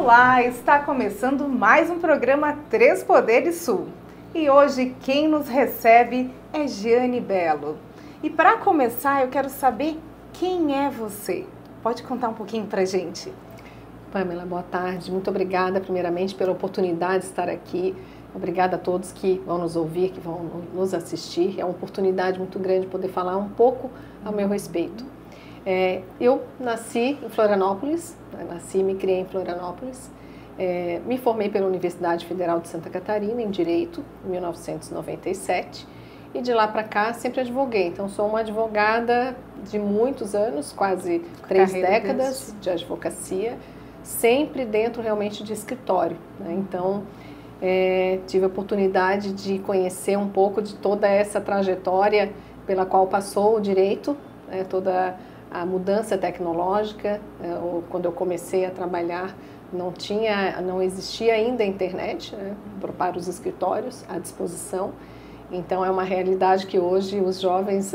Olá, está começando mais um programa Três Poderes Sul. E hoje quem nos recebe é Jeane Bello. E para começar eu quero saber quem é você. Pode contar um pouquinho pra gente? Pamela, boa tarde. Muito obrigada primeiramente pela oportunidade de estar aqui. Obrigada a todos que vão nos ouvir, que vão nos assistir. É uma oportunidade muito grande poder falar um pouco a meu respeito. Eu nasci em Florianópolis, nasci e me criei em Florianópolis. Me formei pela Universidade Federal de Santa Catarina em Direito, em 1997. E de lá para cá sempre advoguei. Então sou uma advogada de muitos anos, quase 3 décadas de advocacia, sempre dentro realmente de escritório, né? Então tive a oportunidade de conhecer um pouco de toda essa trajetória pela qual passou o direito, toda a mudança tecnológica. Quando eu comecei a trabalhar não existia ainda a internet, né, para os escritórios à disposição. Então é uma realidade que hoje os jovens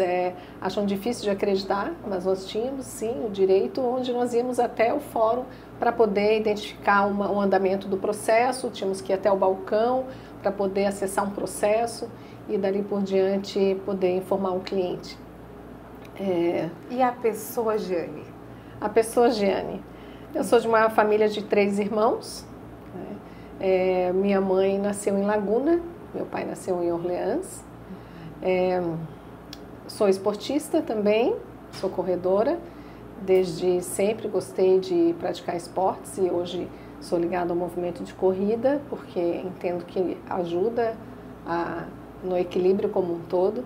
acham difícil de acreditar, mas nós tínhamos sim o direito, onde nós íamos até o fórum para poder identificar o andamento do processo, tínhamos que ir até o balcão para poder acessar um processo e dali por diante poder informar o cliente. E a pessoa Jeane? A pessoa Jeane. Eu sou de uma família de 3 irmãos. Minha mãe nasceu em Laguna, meu pai nasceu em Orleans. Sou esportista também, sou corredora. Desde sempre gostei de praticar esportes e hoje sou ligada ao movimento de corrida, porque entendo que ajuda no equilíbrio como um todo.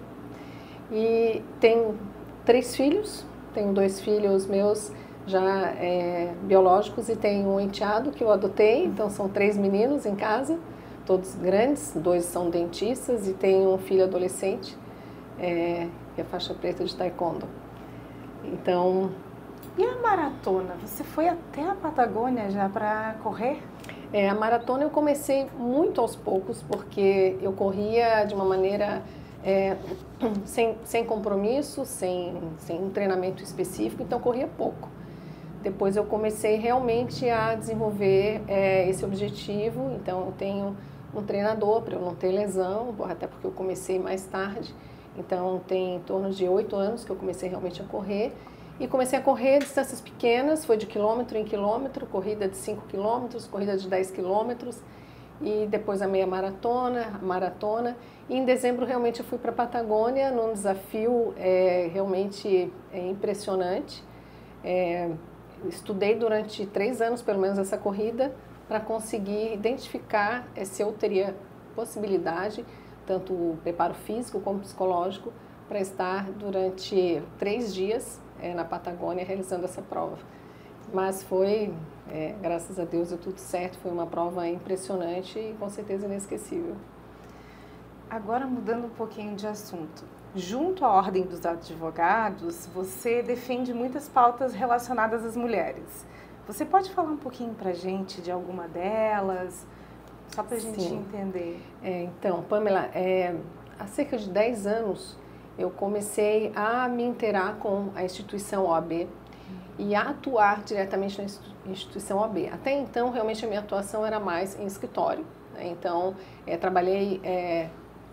E tenho 3 filhos, tenho 2 filhos meus já biológicos e tenho um enteado que eu adotei, então são 3 meninos em casa, todos grandes, 2 são dentistas e tenho um filho adolescente, que é faixa preta de taekwondo. Então... E a maratona? Você foi até a Patagônia já para correr? A maratona eu comecei muito aos poucos, porque eu corria de uma maneira... sem compromisso, sem um treinamento específico, então corria pouco. Depois eu comecei realmente a desenvolver esse objetivo, então eu tenho um treinador para eu não ter lesão, até porque eu comecei mais tarde, então tem em torno de 8 anos que eu comecei realmente a correr, e comecei a correr distâncias pequenas, foi de quilômetro em quilômetro, corrida de 5 quilômetros, corrida de 10 quilômetros, e depois a meia maratona, a maratona. E em dezembro realmente eu fui para a Patagônia num desafio realmente impressionante. Estudei durante 3 anos pelo menos essa corrida para conseguir identificar se eu teria possibilidade, tanto o preparo físico como psicológico, para estar durante 3 dias na Patagônia realizando essa prova. Mas foi, graças a Deus, deu tudo certo, foi uma prova impressionante e com certeza inesquecível. Agora mudando um pouquinho de assunto, junto à Ordem dos Advogados, você defende muitas pautas relacionadas às mulheres. Você pode falar um pouquinho pra gente de alguma delas, só pra gente entender? Então, Pamela, há cerca de 10 anos eu comecei a me inteirar com a instituição OAB e a atuar diretamente na instituição OAB. Até então, realmente, a minha atuação era mais em escritório, né? Então, trabalhei,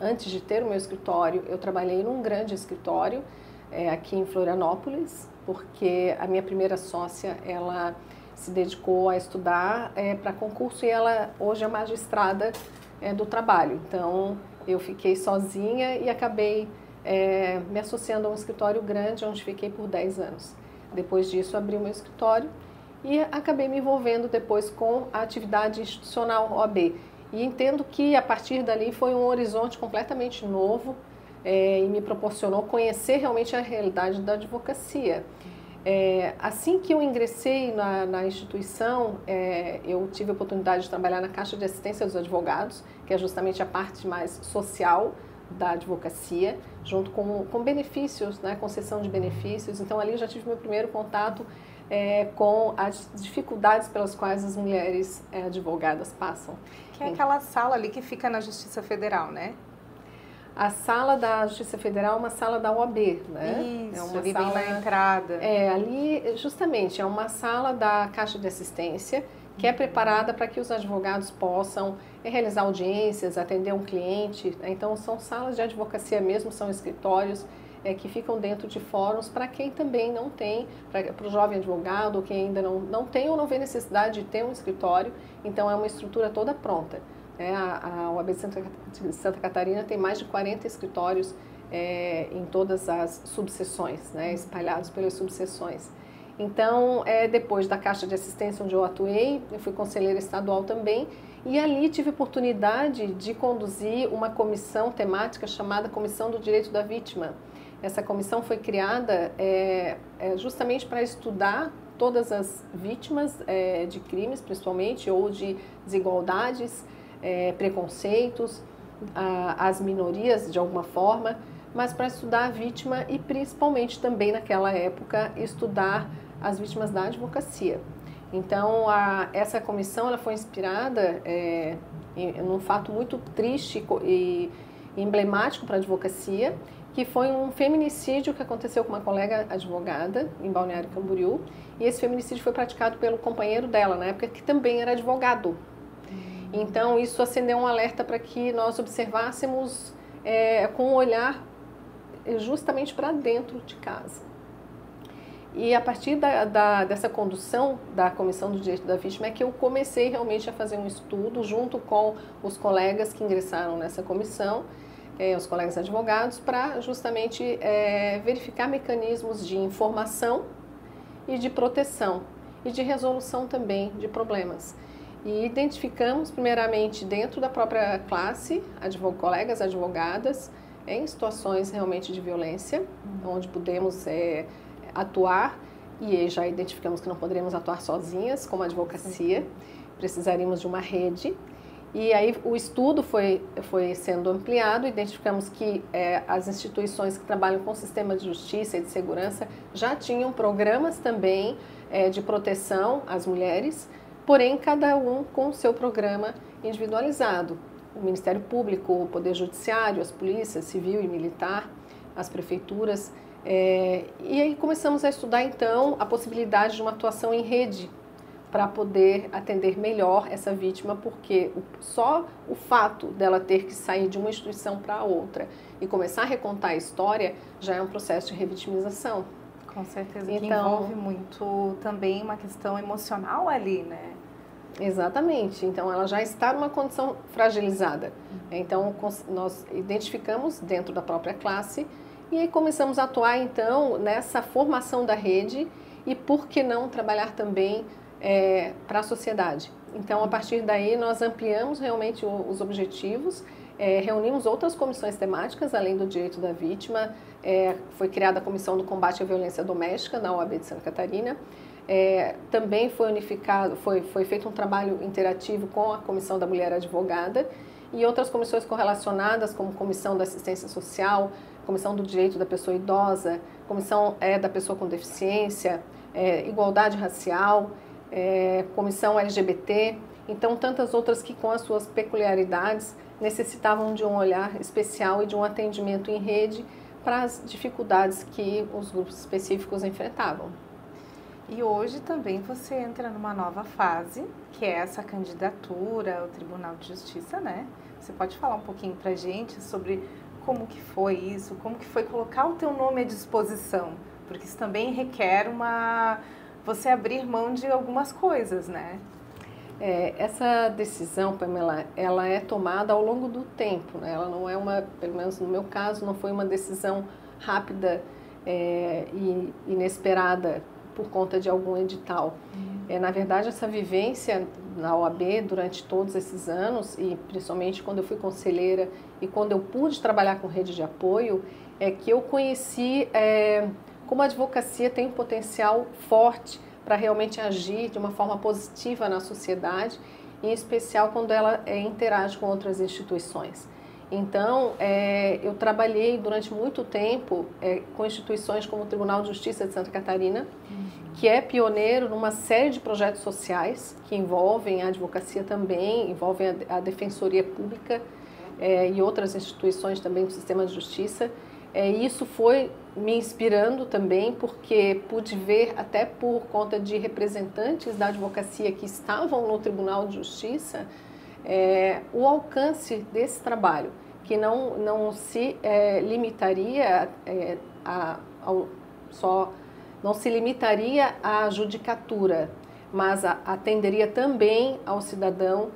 antes de ter o meu escritório, eu trabalhei num grande escritório aqui em Florianópolis, porque a minha primeira sócia, ela se dedicou a estudar para concurso e ela hoje é magistrada do trabalho. Então, eu fiquei sozinha e acabei me associando a um escritório grande, onde fiquei por 10 anos. Depois disso, abri o meu escritório e acabei me envolvendo depois com a atividade institucional OAB. E entendo que a partir dali foi um horizonte completamente novo e me proporcionou conhecer realmente a realidade da advocacia. Assim que eu ingressei na instituição, eu tive a oportunidade de trabalhar na Caixa de Assistência dos Advogados, que é justamente a parte mais social da advocacia, junto com benefícios, né, concessão de benefícios. Então ali eu já tive meu primeiro contato com as dificuldades pelas quais as mulheres advogadas passam. Que é aquela sala ali que fica na Justiça Federal, né? A sala da Justiça Federal é uma sala da OAB, né? Isso, é uma ali sala, bem na entrada. Ali justamente é uma sala da Caixa de Assistência, que é preparada para que os advogados possam realizar audiências, atender um cliente. Então, são salas de advocacia mesmo, são escritórios que ficam dentro de fóruns para quem também não tem, para o jovem advogado, ou quem ainda não tem ou não vê necessidade de ter um escritório. Então, é uma estrutura toda pronta. A OAB de Santa Catarina tem mais de 40 escritórios em todas as subseções, né, espalhados pelas subseções. Então, depois da Caixa de Assistência, onde eu atuei, eu fui conselheira estadual também, e ali tive oportunidade de conduzir uma comissão temática chamada Comissão do Direito da Vítima. Essa comissão foi criada justamente para estudar todas as vítimas de crimes, principalmente, ou de desigualdades, preconceitos, as minorias de alguma forma, mas para estudar a vítima e principalmente também naquela época estudar as vítimas da advocacia. Então, essa comissão ela foi inspirada num fato muito triste e emblemático para a advocacia, que foi um feminicídio que aconteceu com uma colega advogada em Balneário Camboriú, e esse feminicídio foi praticado pelo companheiro dela, na época, que também era advogado. Então, isso acendeu um alerta para que nós observássemos com um olhar justamente para dentro de casa. E a partir dessa condução da Comissão do Direito da Vítima é que eu comecei realmente a fazer um estudo junto com os colegas que ingressaram nessa comissão, os colegas advogados, para justamente verificar mecanismos de informação e de proteção e de resolução também de problemas. E identificamos primeiramente dentro da própria classe colegas advogadas em situações realmente de violência, onde podemos atuar, e já identificamos que não poderíamos atuar sozinhas como advocacia, precisaríamos de uma rede. E aí o estudo foi sendo ampliado, identificamos que as instituições que trabalham com o sistema de justiça e de segurança já tinham programas também de proteção às mulheres, porém cada um com o seu programa individualizado. O Ministério Público, o Poder Judiciário, as polícias civil e militar, as prefeituras. E aí começamos a estudar então a possibilidade de uma atuação em rede para poder atender melhor essa vítima, porque só o fato dela ter que sair de uma instituição para outra e começar a recontar a história já é um processo de revitimização. Com certeza, que envolve muito também uma questão emocional ali, né? Exatamente, então ela já está numa condição fragilizada. Então nós identificamos dentro da própria classe e aí começamos a atuar então nessa formação da rede e por que não trabalhar também para a sociedade. Então a partir daí nós ampliamos realmente os objetivos, reunimos outras comissões temáticas além do direito da vítima, foi criada a Comissão do Combate à Violência Doméstica na OAB de Santa Catarina. Também foi unificado, foi feito um trabalho interativo com a Comissão da Mulher Advogada e outras comissões correlacionadas, como Comissão da Assistência Social, Comissão do Direito da Pessoa Idosa, Comissão da Pessoa com Deficiência, Igualdade Racial, Comissão LGBT, então tantas outras que com as suas peculiaridades necessitavam de um olhar especial e de um atendimento em rede para as dificuldades que os grupos específicos enfrentavam. E hoje também você entra numa nova fase, que é essa candidatura ao Tribunal de Justiça, né? Você pode falar um pouquinho pra gente sobre como que foi isso, como que foi colocar o teu nome à disposição? Porque isso também requer você abrir mão de algumas coisas, né? Essa decisão, Pamela, ela é tomada ao longo do tempo, né? Ela não é pelo menos no meu caso, não foi uma decisão rápida e inesperada por conta de algum edital. Na verdade, essa vivência na OAB durante todos esses anos, e principalmente quando eu fui conselheira e quando eu pude trabalhar com rede de apoio, é que eu conheci como a advocacia tem um potencial forte para realmente agir de uma forma positiva na sociedade, em especial quando ela interage com outras instituições. Então, eu trabalhei durante muito tempo com instituições como o Tribunal de Justiça de Santa Catarina, que é pioneiro numa série de projetos sociais que envolvem a advocacia também, envolvem a Defensoria Pública e outras instituições também do sistema de justiça. Isso foi me inspirando também, porque pude ver, até por conta de representantes da advocacia que estavam no Tribunal de Justiça, o alcance desse trabalho, que não se limitaria não se limitaria à judicatura, mas atenderia também ao cidadão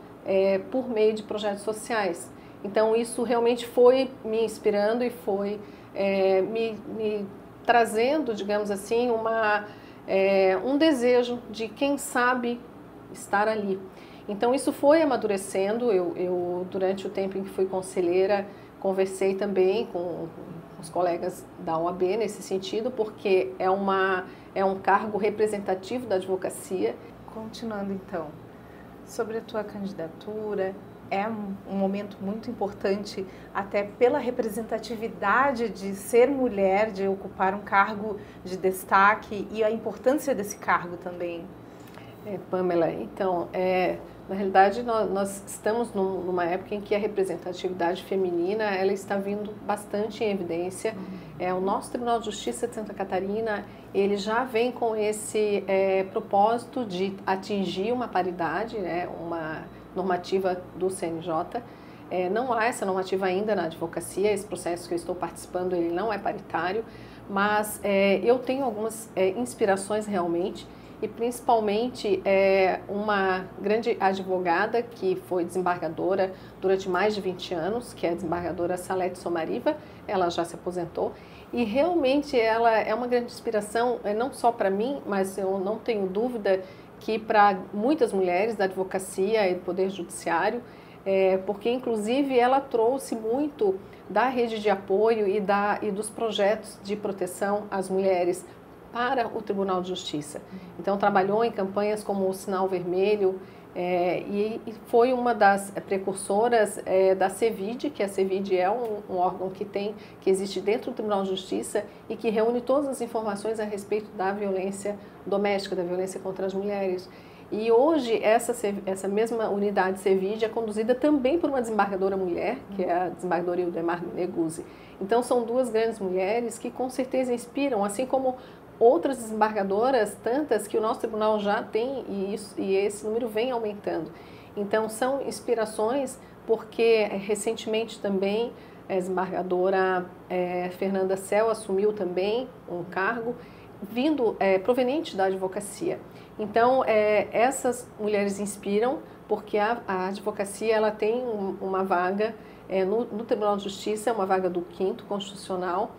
por meio de projetos sociais. Então isso realmente foi me inspirando e foi me trazendo, digamos assim, um desejo de, quem sabe, estar ali. Então isso foi amadurecendo. Eu durante o tempo em que fui conselheira, conversei também com os colegas da OAB nesse sentido, porque é um cargo representativo da advocacia. Continuando então, sobre a tua candidatura, é um momento muito importante, até pela representatividade de ser mulher, de ocupar um cargo de destaque e a importância desse cargo também. Pamela, então, na realidade nós estamos numa época em que a representatividade feminina ela está vindo bastante em evidência. O nosso Tribunal de Justiça de Santa Catarina, ele já vem com esse propósito de atingir uma paridade, né, uma normativa do CNJ. Não há essa normativa ainda na advocacia, esse processo que eu estou participando ele não é paritário, mas eu tenho algumas inspirações realmente, e principalmente uma grande advogada que foi desembargadora durante mais de 20 anos, que é a desembargadora Salete Somariva. Ela já se aposentou e realmente ela é uma grande inspiração, não só para mim, mas eu não tenho dúvida que para muitas mulheres da advocacia e do Poder Judiciário, porque inclusive ela trouxe muito da rede de apoio e dos projetos de proteção às mulheres para o Tribunal de Justiça. Então trabalhou em campanhas como o Sinal Vermelho e foi uma das precursoras da CEVID, que a CEVID é um órgão que existe dentro do Tribunal de Justiça e que reúne todas as informações a respeito da violência doméstica, da violência contra as mulheres. E hoje essa mesma unidade CEVID é conduzida também por uma desembargadora mulher, que é a desembargadora Ildemar Neguzzi. Então são duas grandes mulheres que com certeza inspiram, assim como outras desembargadoras, tantas que o nosso tribunal já tem, e esse número vem aumentando. Então são inspirações, porque recentemente também a desembargadora Fernanda Cel assumiu também um cargo proveniente da advocacia. Então essas mulheres inspiram, porque a advocacia ela tem uma vaga no Tribunal de Justiça, uma vaga do 5º Constitucional.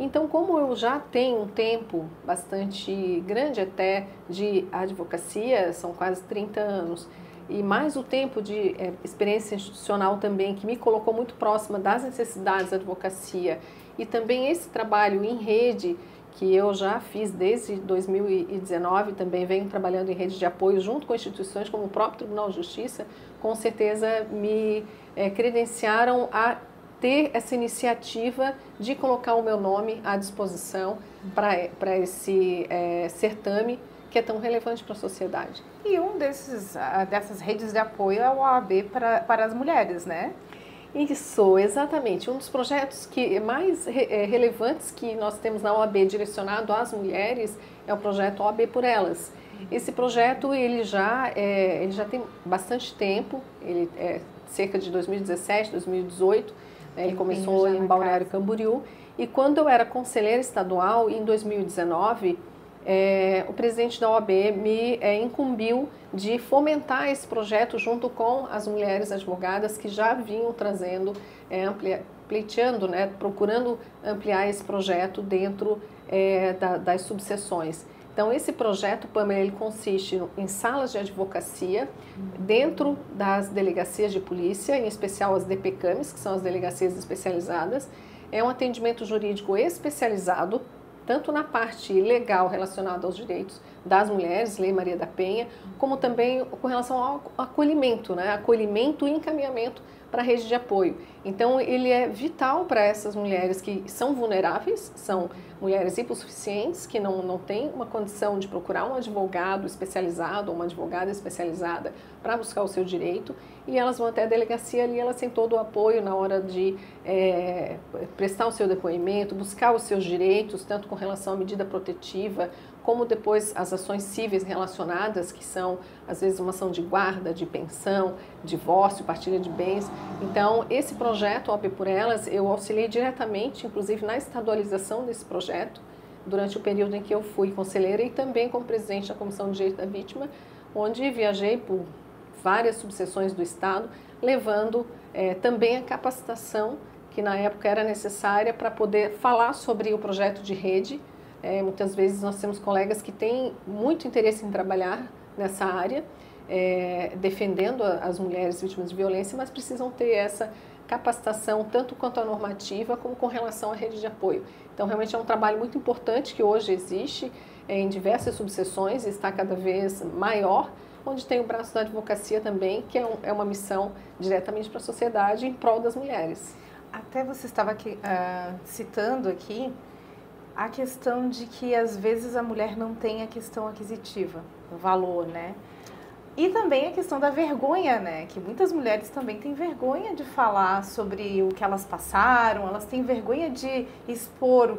Então, como eu já tenho um tempo bastante grande até de advocacia, são quase 30 anos, e mais o tempo de experiência institucional também, que me colocou muito próxima das necessidades da advocacia, e também esse trabalho em rede, que eu já fiz desde 2019, também venho trabalhando em rede de apoio junto com instituições como o próprio Tribunal de Justiça, com certeza me credenciaram a ter essa iniciativa de colocar o meu nome à disposição para esse certame que é tão relevante para a sociedade. E dessas redes de apoio é a OAB para as mulheres, né? Isso, exatamente. Um dos projetos mais relevantes que nós temos na OAB direcionado às mulheres é o projeto OAB por Elas. Esse projeto ele já tem bastante tempo, ele é cerca de 2017, 2018, ele começou em Balneário Camboriú, e quando eu era conselheira estadual, em 2019, o presidente da OAB me incumbiu de fomentar esse projeto junto com as mulheres advogadas que já vinham trazendo, pleiteando, procurando ampliar esse projeto dentro das subseções. Então, esse projeto, Pamela, ele consiste em salas de advocacia dentro das delegacias de polícia, em especial as DPCAMs, que são as delegacias especializadas. É um atendimento jurídico especializado, tanto na parte legal relacionada aos direitos das mulheres, Lei Maria da Penha, como também com relação ao acolhimento, acolhimento e encaminhamento para a rede de apoio. Então, ele é vital para essas mulheres que são vulneráveis, são mulheres hipossuficientes, que não têm uma condição de procurar um advogado especializado ou uma advogada especializada para buscar o seu direito, e elas vão até a delegacia ali, elas têm todo o apoio na hora de prestar o seu depoimento, buscar os seus direitos, tanto com relação à medida protetiva, como depois as ações cíveis relacionadas, que são, às vezes, uma ação de guarda, de pensão, divórcio, partilha de bens. Então, esse projeto, OAB por Elas, eu auxiliei diretamente, inclusive, na estadualização desse projeto, durante o período em que eu fui conselheira e também como presidente da Comissão de Direito da Vítima, onde viajei por várias subseções do Estado, levando também a capacitação que na época era necessária para poder falar sobre o projeto de rede. Muitas vezes nós temos colegas que têm muito interesse em trabalhar nessa área, defendendo as mulheres vítimas de violência, mas precisam ter essa capacitação tanto quanto a normativa como com relação à rede de apoio. Então realmente é um trabalho muito importante que hoje existe em diversas subseções e está cada vez maior, onde tem o braço da advocacia também, que é uma missão diretamente para a sociedade em prol das mulheres. Até você estava aqui, citando aqui a questão de que às vezes a mulher não tem a questão aquisitiva, o valor, né? E também a questão da vergonha, né? Que muitas mulheres também têm vergonha de falar sobre o que elas passaram, elas têm vergonha de expor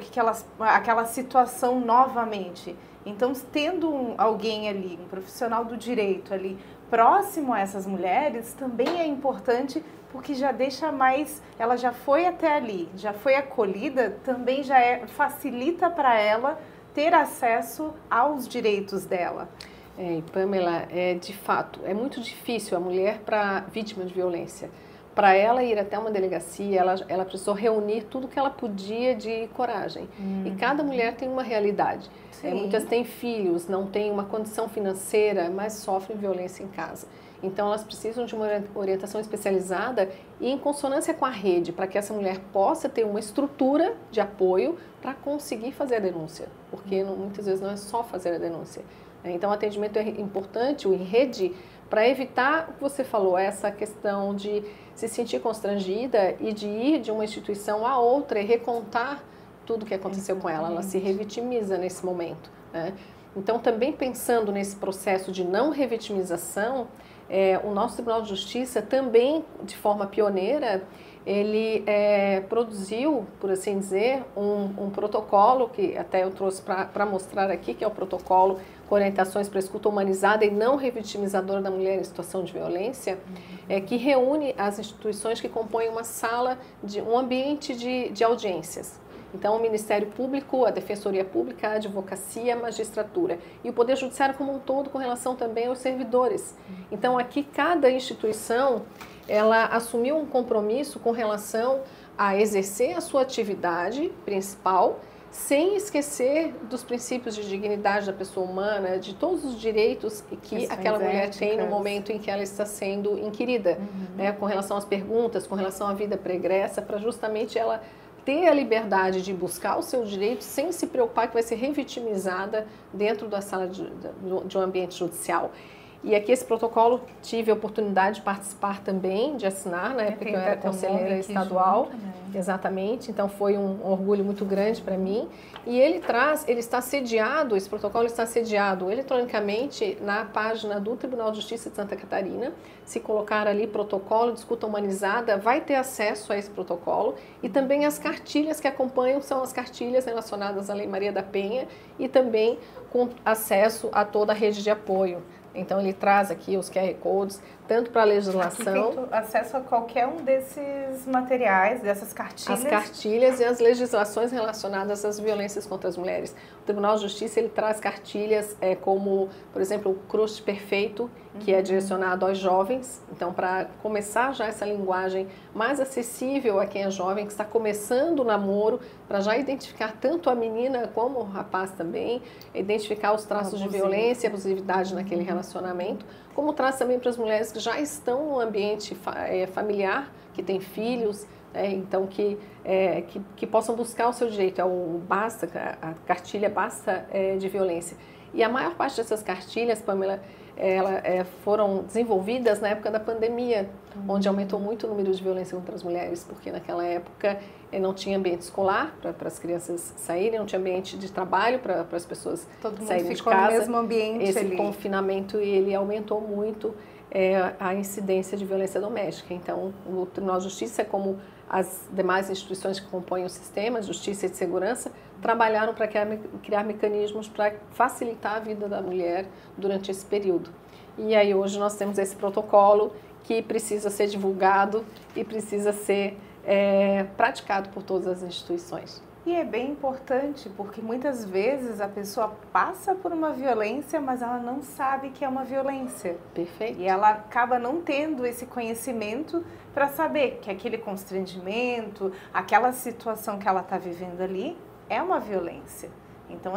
aquela situação novamente. Então, tendo alguém ali, um profissional do direito ali, próximo a essas mulheres, também é importante, porque já deixa mais, ela já foi até ali, já foi acolhida, também já facilita para ela ter acesso aos direitos dela. E Pamela, de fato, é muito difícil a mulher para vítima de violência. Para ela ir até uma delegacia, ela precisou reunir tudo que ela podia de coragem. E cada mulher tem uma realidade. Muitas têm filhos, não têm uma condição financeira, mas sofrem violência em casa. Então, elas precisam de uma orientação especializada e em consonância com a rede, para que essa mulher possa ter uma estrutura de apoio para conseguir fazer a denúncia. Porque muitas vezes não é só fazer a denúncia. Então, o atendimento é importante, o em rede, para evitar o que você falou, essa questão de se sentir constrangida e de ir de uma instituição a outra e recontar tudo o que aconteceu com ela. Ela se revitimiza nesse momento, né? Então, também pensando nesse processo de não revitimização, o nosso Tribunal de Justiça também, de forma pioneira, ele produziu, por assim dizer, um protocolo, que até eu trouxe para mostrar aqui, que é o protocolo com orientações para a escuta humanizada e não revitimizadora da mulher em situação de violência, que reúne as instituições que compõem uma sala, um ambiente de audiências. Então, o Ministério Público, a Defensoria Pública, a Advocacia, a Magistratura e o Poder Judiciário como um todo com relação também aos servidores. Então, aqui cada instituição, ela assumiu um compromisso com relação a exercer a sua atividade principal, sem esquecer dos princípios de dignidade da pessoa humana, de todos os direitos que aquela mulher tem no momento em que ela está sendo inquirida, né, com relação às perguntas, com relação à vida pregressa, para justamente ela ter a liberdade de buscar o seu direito sem se preocupar que vai ser revitimizada dentro da sala de um ambiente judicial. E aqui esse protocolo tive a oportunidade de participar também, de assinar, na época que eu era conselheira estadual. Junto, né? Exatamente, então foi um orgulho muito grande para mim. E ele está sediado, esse protocolo está sediado eletronicamente na página do Tribunal de Justiça de Santa Catarina. Se colocar ali protocolo de escuta humanizada, vai ter acesso a esse protocolo. E também as cartilhas que acompanham são as cartilhas relacionadas à Lei Maria da Penha e também com acesso a toda a rede de apoio. Então, ele traz aqui os QR Codes, tanto para a legislação... Aqui tem acesso a qualquer um desses materiais, dessas cartilhas. As cartilhas e as legislações relacionadas às violências contra as mulheres. O Tribunal de Justiça, ele traz cartilhas como, por exemplo, o Crush Perfeito, que é direcionado aos jovens. Então, para começar já essa linguagem mais acessível a quem é jovem, que está começando o namoro, para já identificar tanto a menina como o rapaz também, identificar os traços de violência e abusividade naquele relacionamento, como traz também para as mulheres que já estão no ambiente familiar, que têm filhos, então que possam buscar o seu direito, a cartilha Basta de Violência. E a maior parte dessas cartilhas, Pamela, foram desenvolvidas na época da pandemia, onde aumentou muito o número de violência contra as mulheres, porque naquela época não tinha ambiente escolar para as crianças saírem, não tinha ambiente de trabalho para as pessoas saírem de casa. Todo mundo ficou no mesmo ambiente Esse ali. Confinamento, ele aumentou muito a incidência de violência doméstica. Então, o Tribunal de Justiça, como as demais instituições que compõem o sistema, Justiça e de Segurança, trabalharam para criar mecanismos para facilitar a vida da mulher durante esse período. E aí hoje nós temos esse protocolo que precisa ser divulgado e precisa ser praticado por todas as instituições. E é bem importante porque muitas vezes a pessoa passa por uma violência, mas ela não sabe que é uma violência. Perfeito. E ela acaba não tendo esse conhecimento para saber que aquele constrangimento, aquela situação que ela está vivendo ali é uma violência. Então,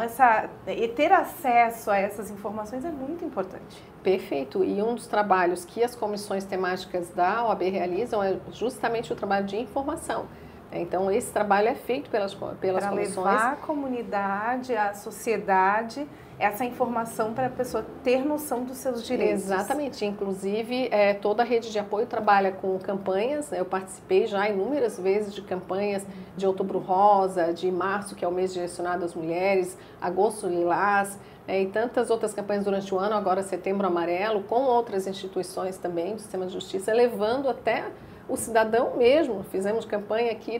ter acesso a essas informações é muito importante. Perfeito. E um dos trabalhos que as comissões temáticas da OAB realizam é justamente o trabalho de informação. Então, esse trabalho é feito pelas comissões. Para levar a comunidade, a sociedade, essa informação para a pessoa ter noção dos seus direitos. Exatamente. Inclusive, toda a rede de apoio trabalha com campanhas. Eu participei já inúmeras vezes de campanhas de Outubro Rosa, de março, que é o mês direcionado às mulheres, agosto lilás, e tantas outras campanhas durante o ano, agora Setembro Amarelo, com outras instituições também do sistema de justiça, levando até o cidadão mesmo. Fizemos campanha aqui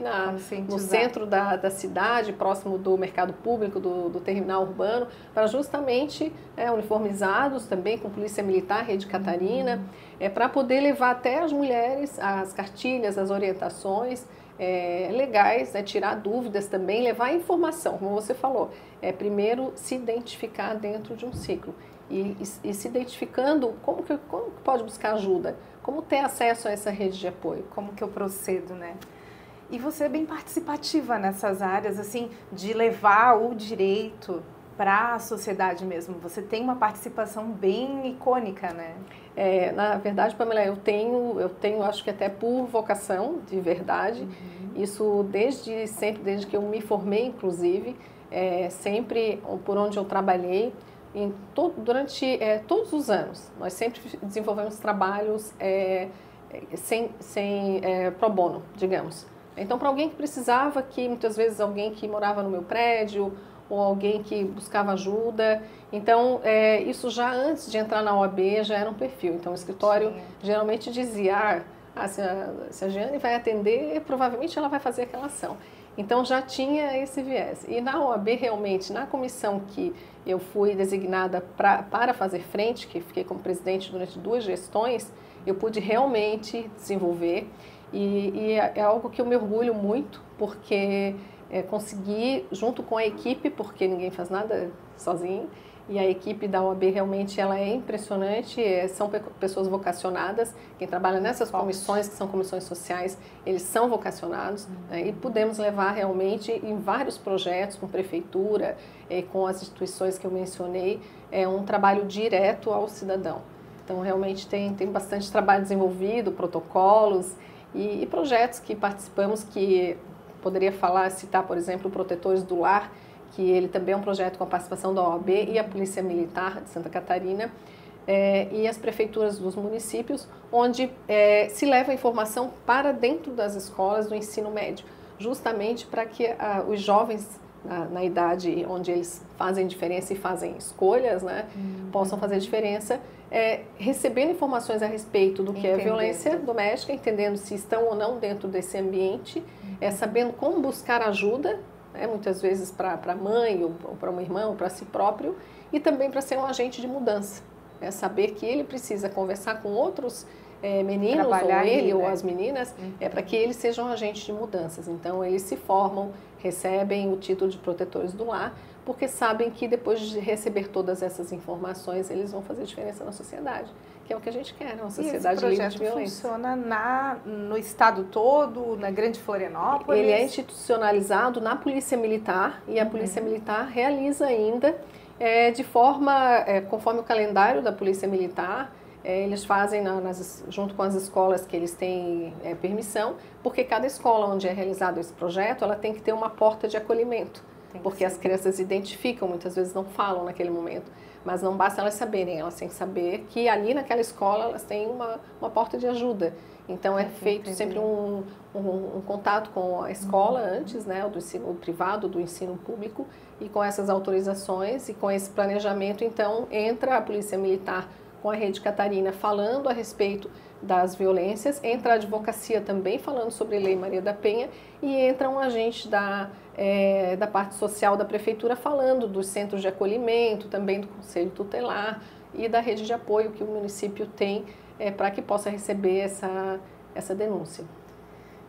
no centro da cidade, próximo do mercado público, do terminal urbano, para justamente uniformizados também com polícia militar, Rede Catarina, para poder levar até as mulheres as cartilhas, as orientações legais, tirar dúvidas também, levar informação, como você falou. Primeiro se identificar dentro de um ciclo. E se identificando, como que pode buscar ajuda? Como ter acesso a essa rede de apoio? Como que eu procedo, né? E você é bem participativa nessas áreas, assim, de levar o direito para a sociedade mesmo. Você tem uma participação bem icônica, né? Na verdade, Pamela, eu tenho, acho que até por vocação, de verdade, isso desde sempre, desde que eu me formei, inclusive, sempre por onde eu trabalhei, durante todos os anos, nós sempre desenvolvemos trabalhos sem pro bono, digamos. Então, para alguém que precisava, que muitas vezes alguém que morava no meu prédio, ou alguém que buscava ajuda. Então, isso já antes de entrar na OAB já era um perfil. Então, o escritório geralmente dizia, se a Jeane vai atender, provavelmente ela vai fazer aquela ação. Então, já tinha esse viés. E na OAB, realmente, na comissão que eu fui designada para fazer frente, que fiquei como presidente durante 2 gestões, eu pude realmente desenvolver. E é algo que eu me orgulho muito, porque consegui, junto com a equipe, porque ninguém faz nada sozinho, e a equipe da OAB realmente ela é impressionante, são pessoas vocacionadas, quem trabalha nessas comissões, que são comissões sociais, eles são vocacionados, e pudemos levar realmente em vários projetos, com prefeitura, com as instituições que eu mencionei, um trabalho direto ao cidadão. Então, realmente tem bastante trabalho desenvolvido, protocolos e projetos que participamos, que poderia citar, por exemplo, o Protetores do Lar, que ele também é um projeto com a participação da OAB e a Polícia Militar de Santa Catarina, e as prefeituras dos municípios, onde se leva a informação para dentro das escolas do ensino médio, justamente para que os jovens, na idade onde eles fazem diferença e fazem escolhas, né, possam fazer diferença, recebendo informações a respeito do que é violência doméstica, entendendo se estão ou não dentro desse ambiente, sabendo como buscar ajuda, muitas vezes para a mãe, ou para uma irmã, ou para si próprio, e também para ser um agente de mudança. Saber que ele precisa conversar com outros meninos, ou ele, ou as meninas, para que eles sejam agentes de mudanças. Então, eles se formam, recebem o título de protetores do lar, porque sabem que depois de receber todas essas informações, eles vão fazer diferença na sociedade, que é o que a gente quer, uma sociedade livre de violência. E esse projeto funciona no estado todo, na Grande Florianópolis? Ele é institucionalizado na Polícia Militar, e a Polícia Militar realiza ainda de forma, conforme o calendário da Polícia Militar, eles fazem junto com as escolas que eles têm permissão, porque cada escola onde é realizado esse projeto, ela tem que ter uma porta de acolhimento. porque as crianças identificam, muitas vezes não falam naquele momento, mas não basta elas saberem, elas têm que saber que ali naquela escola elas têm uma porta de ajuda. Então é feito sempre um contato com a escola antes, né, do ensino privado, do ensino público, e com essas autorizações e com esse planejamento, então entra a Polícia Militar com a Rede Catarina falando a respeito das violências, entra a advocacia também falando sobre a Lei Maria da Penha e entra um agente da parte social da prefeitura falando dos centros de acolhimento, também do Conselho Tutelar e da rede de apoio que o município tem para que possa receber essa denúncia.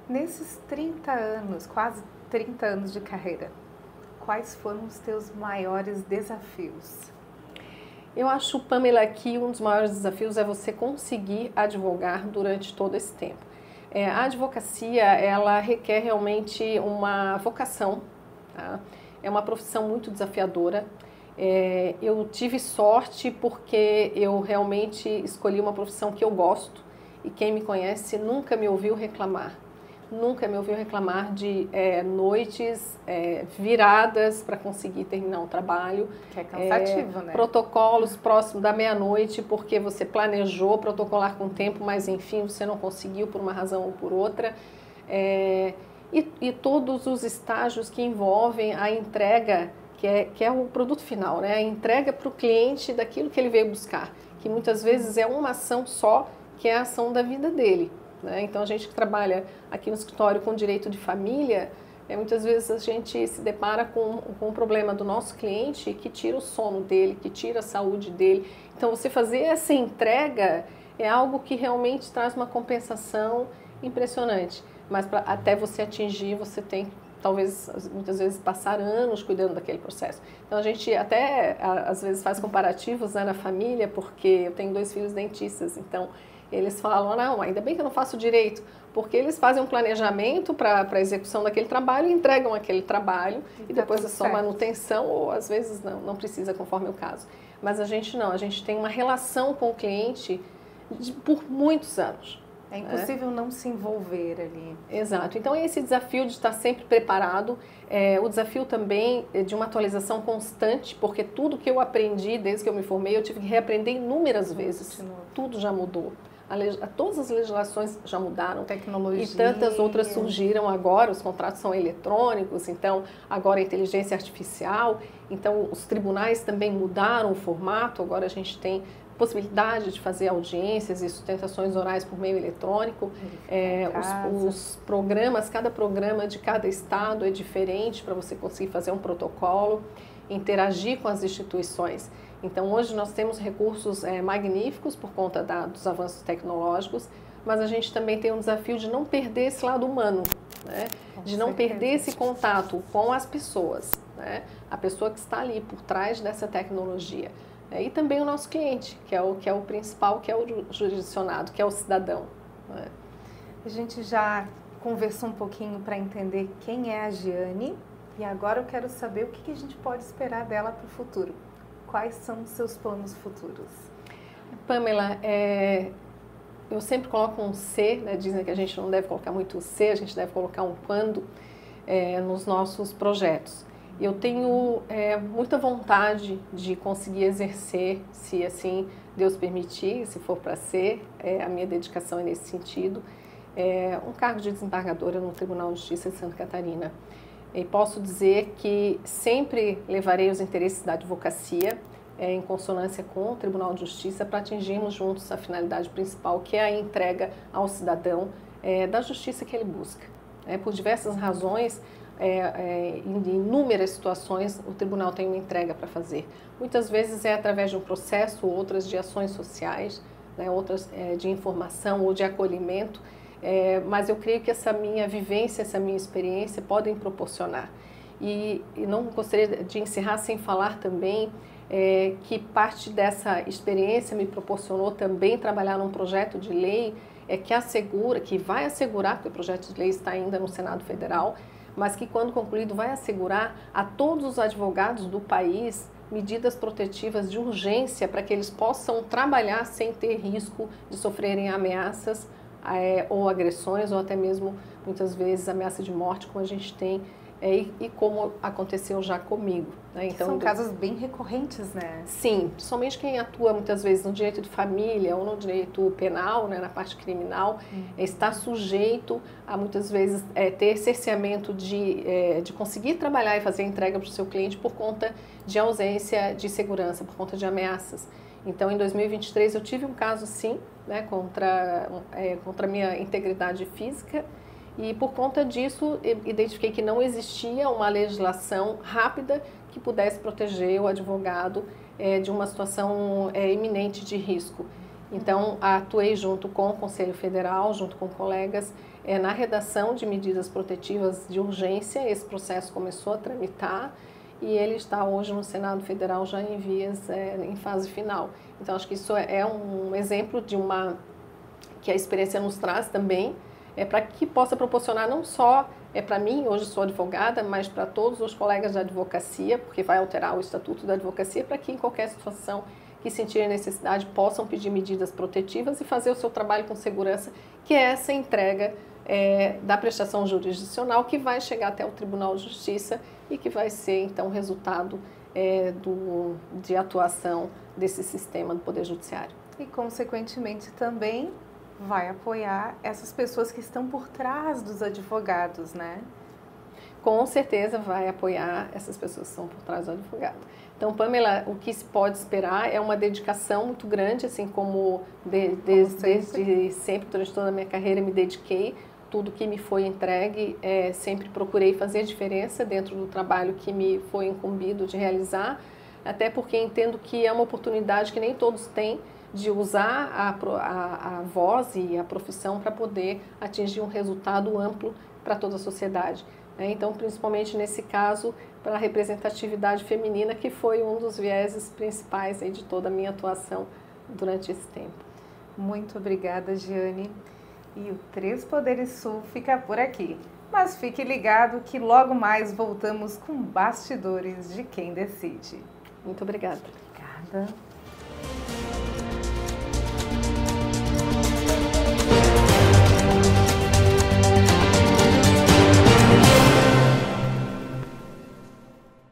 Nesses 30 anos, quase 30 anos de carreira, quais foram os teus maiores desafios? Eu acho, Pamela, que um dos maiores desafios é você conseguir advogar durante todo esse tempo. A advocacia, ela requer realmente uma vocação, tá? É uma profissão muito desafiadora. Eu tive sorte porque eu realmente escolhi uma profissão que eu gosto e quem me conhece nunca me ouviu reclamar. Nunca me ouviu reclamar de noites viradas para conseguir terminar um trabalho. Que é cansativo, né? Protocolos próximo da meia-noite porque você planejou protocolar com tempo, mas enfim você não conseguiu por uma razão ou por outra. E todos os estágios que envolvem a entrega, que é o produto final, né? A entrega para o cliente daquilo que ele veio buscar, que muitas vezes é uma ação só, que é a ação da vida dele. Então, a gente que trabalha aqui no escritório com direito de família, muitas vezes a gente se depara com o problema do nosso cliente que tira o sono dele, que tira a saúde dele. Então, você fazer essa entrega é algo que realmente traz uma compensação impressionante. Mas até você atingir, você tem que, talvez, muitas vezes, passar anos cuidando daquele processo. Então, a gente até, às vezes, faz comparativos na família, porque eu tenho 2 filhos dentistas, então eles falam, não, ainda bem que eu não faço direito, porque eles fazem um planejamento para a execução daquele trabalho e entregam aquele trabalho e depois é só manutenção ou às vezes não precisa, conforme o caso. Mas a gente não, a gente tem uma relação com o cliente por muitos anos. É impossível não se envolver ali. Exato. Então, esse desafio de estar sempre preparado, o desafio também de uma atualização constante, porque tudo que eu aprendi desde que eu me formei, eu tive que reaprender inúmeras vezes. Tudo já mudou. Todas as legislações já mudaram. Tecnologia. E tantas outras surgiram agora, os contratos são eletrônicos, então agora a inteligência artificial, então os tribunais também mudaram o formato, agora a gente tem possibilidade de fazer audiências e sustentações orais por meio eletrônico. Os programas, cada programa de cada estado é diferente para você conseguir fazer um protocolo, interagir com as instituições. Então, hoje nós temos recursos magníficos por conta dos avanços tecnológicos, mas a gente também tem um desafio de não perder esse lado humano, né? De não perder esse contato com as pessoas, né? A pessoa que está ali por trás dessa tecnologia. E também o nosso cliente, que é o principal, que é o jurisdicionado, que é o cidadão, né? A gente já conversou um pouquinho para entender quem é a Giane e agora eu quero saber o que a gente pode esperar dela para o futuro. Quais são os seus planos futuros? Pamela, eu sempre coloco um C, né? Dizem que a gente não deve colocar muito C, a gente deve colocar um quando nos nossos projetos. Eu tenho muita vontade de conseguir exercer, se assim Deus permitir, se for para ser, a minha dedicação é nesse sentido, um cargo de desembargadora no Tribunal de Justiça de Santa Catarina. E posso dizer que sempre levarei os interesses da advocacia em consonância com o Tribunal de Justiça para atingirmos juntos a finalidade principal, que é a entrega ao cidadão da justiça que ele busca. Por diversas razões, em inúmeras situações, o tribunal tem uma entrega para fazer. Muitas vezes é através de um processo, outras de ações sociais, né, outras de informação ou de acolhimento, mas eu creio que essa minha vivência, essa minha experiência podem proporcionar. E não gostaria de encerrar sem falar também que parte dessa experiência me proporcionou também trabalhar num projeto de lei que vai assegurar, que o projeto de lei está ainda no Senado Federal, mas que quando concluído vai assegurar a todos os advogados do país medidas protetivas de urgência para que eles possam trabalhar sem ter risco de sofrerem ameaças ou agressões ou até mesmo muitas vezes ameaça de morte, como a gente tem e como aconteceu já comigo. Né? Então, são casos bem recorrentes, né? Sim, principalmente quem atua muitas vezes no direito de família ou no direito penal, né, na parte criminal, está sujeito a muitas vezes ter cerceamento de conseguir trabalhar e fazer a entrega para o seu cliente por conta de ausência de segurança, por conta de ameaças. Então, em 2023, eu tive um caso, sim, né, contra a minha integridade física. E por conta disso, identifiquei que não existia uma legislação rápida que pudesse proteger o advogado de uma situação iminente de risco. Então, atuei junto com o Conselho Federal, junto com colegas, na redação de medidas protetivas de urgência. Esse processo começou a tramitar e ele está hoje no Senado Federal já em vias, em fase final. Então, acho que isso é um exemplo de que a experiência nos traz também, para que possa proporcionar não só para mim, hoje sou advogada, mas para todos os colegas da advocacia, porque vai alterar o Estatuto da Advocacia, para que em qualquer situação que sentirem necessidade possam pedir medidas protetivas e fazer o seu trabalho com segurança, que é essa entrega da prestação jurisdicional que vai chegar até o Tribunal de Justiça e que vai ser então resultado de atuação desse sistema do Poder Judiciário. E consequentemente também vai apoiar essas pessoas que estão por trás dos advogados, né? Com certeza vai apoiar essas pessoas que estão por trás do advogado. Então, Pamela, o que se pode esperar é uma dedicação muito grande, assim como desde sempre, durante toda a minha carreira, me dediquei. Tudo que me foi entregue, sempre procurei fazer diferença dentro do trabalho que me foi incumbido de realizar, até porque entendo que é uma oportunidade que nem todos têm de usar a voz e a profissão para poder atingir um resultado amplo para toda a sociedade. Então, principalmente nesse caso, para a representatividade feminina, que foi um dos vieses principais de toda a minha atuação durante esse tempo. Muito obrigada, Giane. E o Três Poderes Sul fica por aqui. Mas fique ligado que logo mais voltamos com Bastidores de Quem Decide. Muito obrigada. Obrigada.